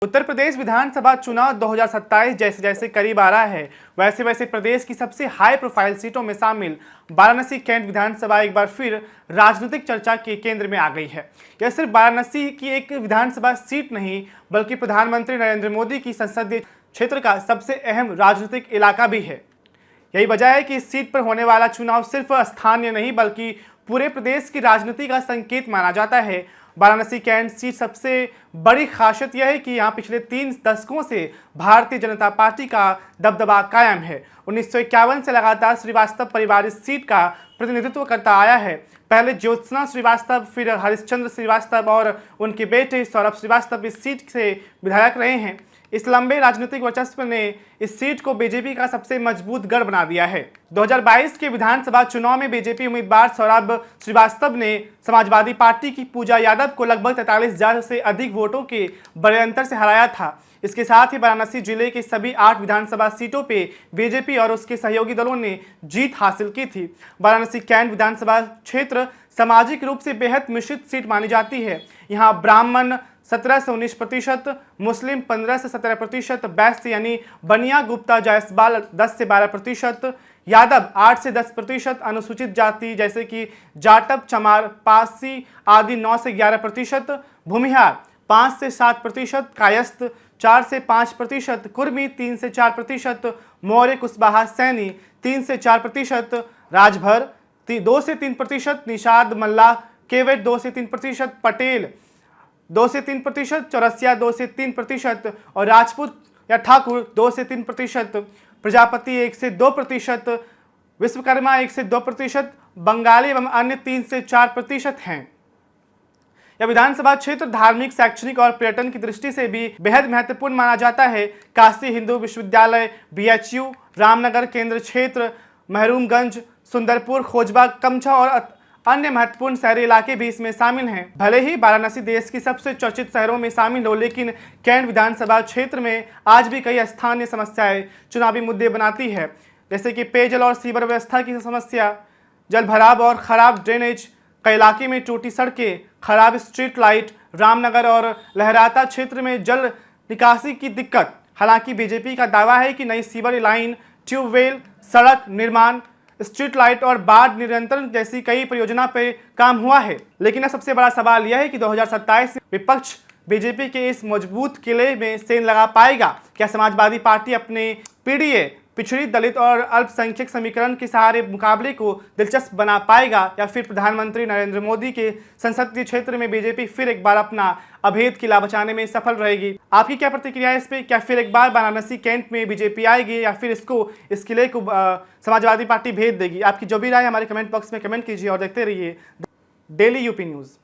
उत्तर प्रदेश विधानसभा चुनाव 2027 जैसे जैसे करीब आ रहा है, वैसे वैसे प्रदेश की सबसे हाई प्रोफाइल सीटों में शामिल वाराणसी कैंट विधानसभा एक बार फिर राजनीतिक चर्चा के केंद्र में आ गई है। यह सिर्फ वाराणसी की एक विधानसभा सीट नहीं, बल्कि प्रधानमंत्री नरेंद्र मोदी की संसदीय क्षेत्र का सबसे अहम राजनीतिक इलाका भी है। यही वजह है कि इस सीट पर होने वाला चुनाव सिर्फ स्थानीय नहीं, बल्कि पूरे प्रदेश की राजनीति का संकेत माना जाता है। वाराणसी कैंट सीट सबसे बड़ी खासियत यह है कि यहाँ पिछले 3 दशकों से भारतीय जनता पार्टी का दबदबा कायम है। 1951 से लगातार श्रीवास्तव परिवार इस सीट का प्रतिनिधित्व करता आया है। पहले ज्योत्सना श्रीवास्तव, फिर हरिश्चंद्र श्रीवास्तव और उनके बेटे सौरभ श्रीवास्तव इस सीट से विधायक रहे हैं। इस लंबे राजनीतिक वर्चस्व ने इस सीट को बीजेपी का सबसे मजबूत गढ़ बना दिया है। 2022 के विधानसभा चुनाव में बीजेपी उम्मीदवार सौरभ श्रीवास्तव ने समाजवादी पार्टी की पूजा यादव को लगभग 43,000 से अधिक वोटों के बड़े अंतर से हराया था। इसके साथ ही वाराणसी जिले के सभी 8 विधानसभा सीटों पे बीजेपी और उसके सहयोगी दलों ने जीत हासिल की थी। वाराणसी कैंट विधानसभा क्षेत्र सामाजिक रूप से बेहद मिश्रित सीट मानी जाती है। यहाँ ब्राह्मण 17 से 19%, मुस्लिम 15 से 17%, बैश्य यानी बनिया गुप्ता जायसवाल 10 से 12%, यादव 8 से 10%, अनुसूचित जाति जैसे कि जाटव, चमार, पासी आदि 9 से 11%, भूमिहार 5 से 7%, कायस्थ 4 से 5%, कुर्मी 3 से 4%, मौर्य कुशवाहा सैनी 3 से 4%, राजभर 2 से 3%, निषाद मल्लाह केवट 2 से 3%, पटेल 2 से 3%, चौरसिया 2 से 3% और राजपूत या ठाकुर 2 से 3%, प्रजापति 1 से 2%, विश्वकर्मा 1 से 2%, बंगाली एवं अन्य 3 से 4% हैं। यह विधानसभा क्षेत्र धार्मिक, शैक्षणिक और पर्यटन की दृष्टि से भी बेहद महत्वपूर्ण माना जाता है। काशी हिंदू विश्वविद्यालय, BHU, रामनगर केंद्र क्षेत्र, महरूमगंज, सुंदरपुर, खोजबाग, कमछा और अन्य महत्वपूर्ण शहरी इलाके भी इसमें शामिल हैं। भले ही वाराणसी देश की सबसे चर्चित शहरों में शामिल हो, लेकिन कैंट विधानसभा क्षेत्र में आज भी कई स्थानीय समस्याएं चुनावी मुद्दे बनाती है, जैसे कि पेयजल और सीवर व्यवस्था की समस्या, जल भराव और खराब ड्रेनेज, कई इलाके में टूटी सड़कें, खराब स्ट्रीट लाइट, रामनगर और लहराता क्षेत्र में जल निकासी की दिक्कत। हालांकि बीजेपी का दावा है कि नई सीवर लाइन, ट्यूबवेल, सड़क निर्माण, स्ट्रीट लाइट और बाढ़ नियंत्रण जैसी कई परियोजना पे काम हुआ है। लेकिन सबसे बड़ा सवाल यह है कि 2027 में विपक्ष बीजेपी के इस मजबूत किले में सेंध लगा पाएगा। क्या समाजवादी पार्टी अपने PDA, पिछड़ी, दलित और अल्पसंख्यक समीकरण के सहारे मुकाबले को दिलचस्प बना पाएगा, या फिर प्रधानमंत्री नरेंद्र मोदी के संसदीय क्षेत्र में बीजेपी फिर एक बार अपना अभेद किला बचाने में सफल रहेगी? आपकी क्या प्रतिक्रिया है इस पे? क्या फिर एक बार वाराणसी कैंट में बीजेपी आएगी, या फिर इस किले को समाजवादी पार्टी भेज देगी? आपकी जो भी राय हमारे कमेंट बॉक्स में कमेंट कीजिए और देखते रहिए डेली यूपी न्यूज़।